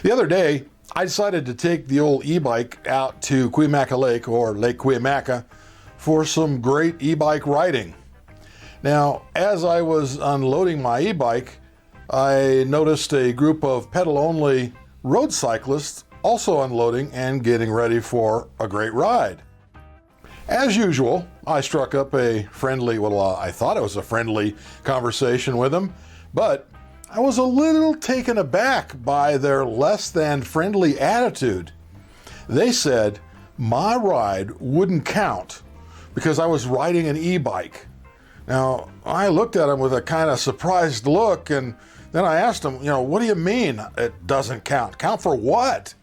The other day, I decided to take the old e-bike out to Cuyamaca Lake, or Lake Cuyamaca, for some great e-bike riding. Now, as I was unloading my e-bike, I noticed a group of pedal-only road cyclists also unloading and getting ready for a great ride. As usual, I struck up a friendly, I thought it was a friendly conversation with them, but I was a little taken aback by their less than friendly attitude. They said my ride wouldn't count because I was riding an e-bike. Now, I looked at them with a kind of surprised look, and then I asked them, what do you mean it doesn't count? Count for what?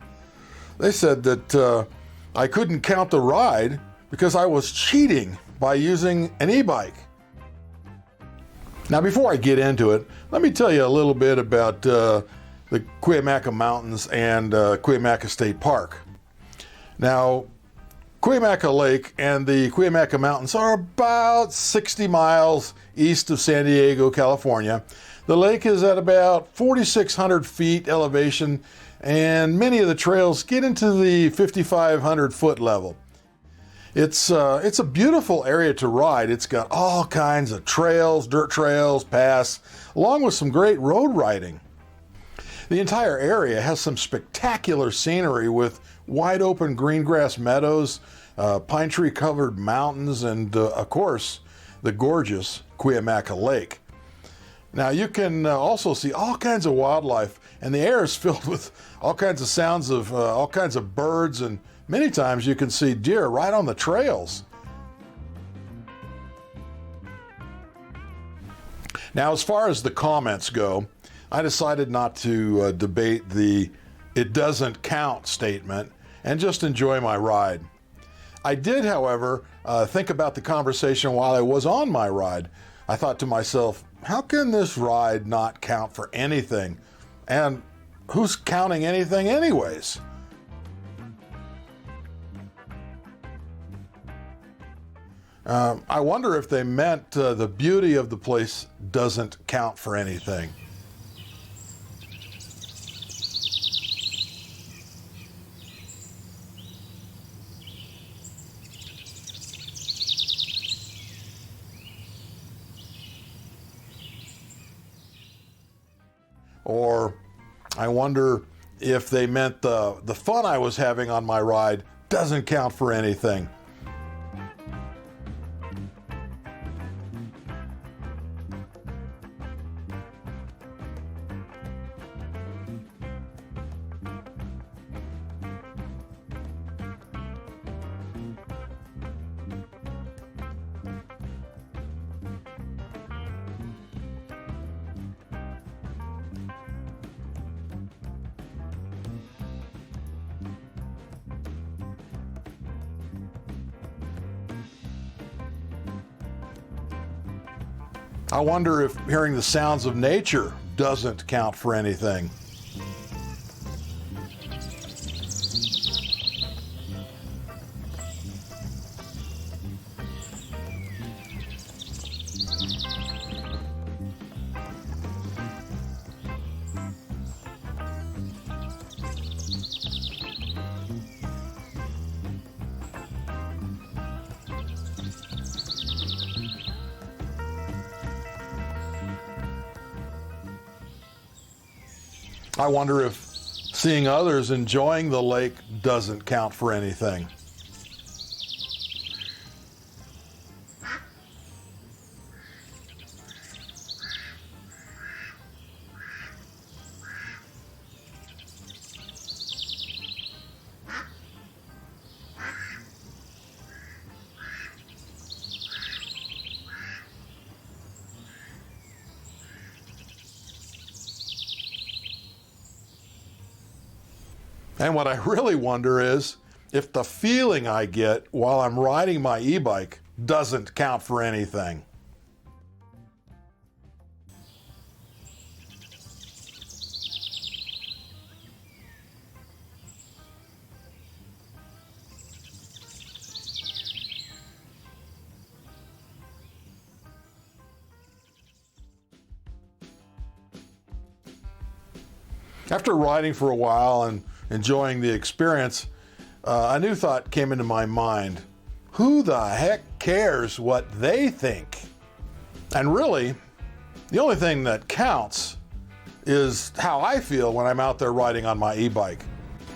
They said that I couldn't count the ride because I was cheating by using an e-bike. Now, before I get into it, let me tell you a little bit about the Cuyamaca Mountains and Cuyamaca State Park. Now, Cuyamaca Lake and the Cuyamaca Mountains are about 60 miles east of San Diego, California. The lake is at about 4,600 feet elevation, and many of the trails get into the 5,500 foot level. It's a beautiful area to ride. It's got all kinds of trails, dirt trails, paths, along with some great road riding. The entire area has some spectacular scenery with wide open green grass meadows, pine tree covered mountains, and of course, the gorgeous Cuyamaca Lake. Now, you can also see all kinds of wildlife, and the air is filled with all kinds of sounds of all kinds of birds, and many times you can see deer right on the trails. Now, as far as the comments go, I decided not to debate the "it doesn't count" statement and just enjoy my ride. I did, however, think about the conversation while I was on my ride. I thought to myself, how can this ride not count for anything? And who's counting anything anyways? I wonder if they meant the beauty of the place doesn't count for anything. Or I wonder if they meant the fun I was having on my ride doesn't count for anything. I wonder if hearing the sounds of nature doesn't count for anything. I wonder if seeing others enjoying the lake doesn't count for anything. And what I really wonder is if the feeling I get while I'm riding my e-bike doesn't count for anything. After riding for a while and enjoying the experience, a new thought came into my mind. Who the heck cares what they think? And really, the only thing that counts is how I feel when I'm out there riding on my e-bike.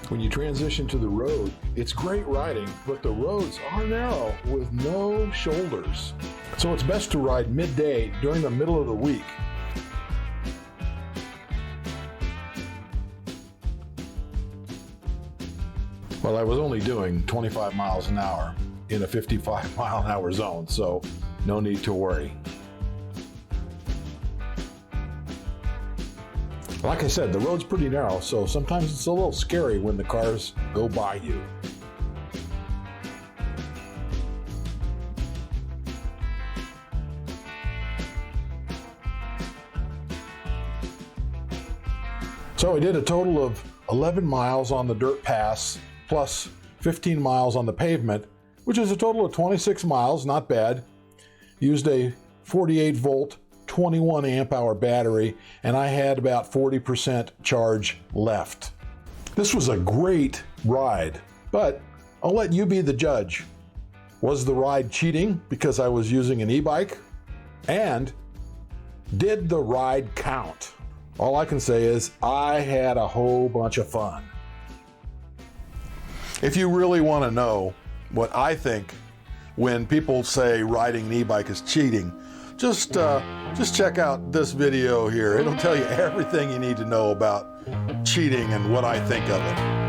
When you transition to the road, it's great riding, but the roads are narrow with no shoulders. So it's best to ride midday during the middle of the week. Well, I was only doing 25 miles an hour in a 55 mile an hour zone, so no need to worry. Like I said, the road's pretty narrow, so sometimes it's a little scary when the cars go by you. So I did a total of 11 miles on the dirt pass, plus 15 miles on the pavement, which is a total of 26 miles, not bad. Used a 48 volt, 21 amp hour battery, and I had about 40% charge left. This was a great ride, but I'll let you be the judge. Was the ride cheating because I was using an e-bike? And did the ride count? All I can say is I had a whole bunch of fun. If you really want to know what I think when people say riding an e-bike is cheating, just check out this video here. It'll tell you everything you need to know about cheating and what I think of it.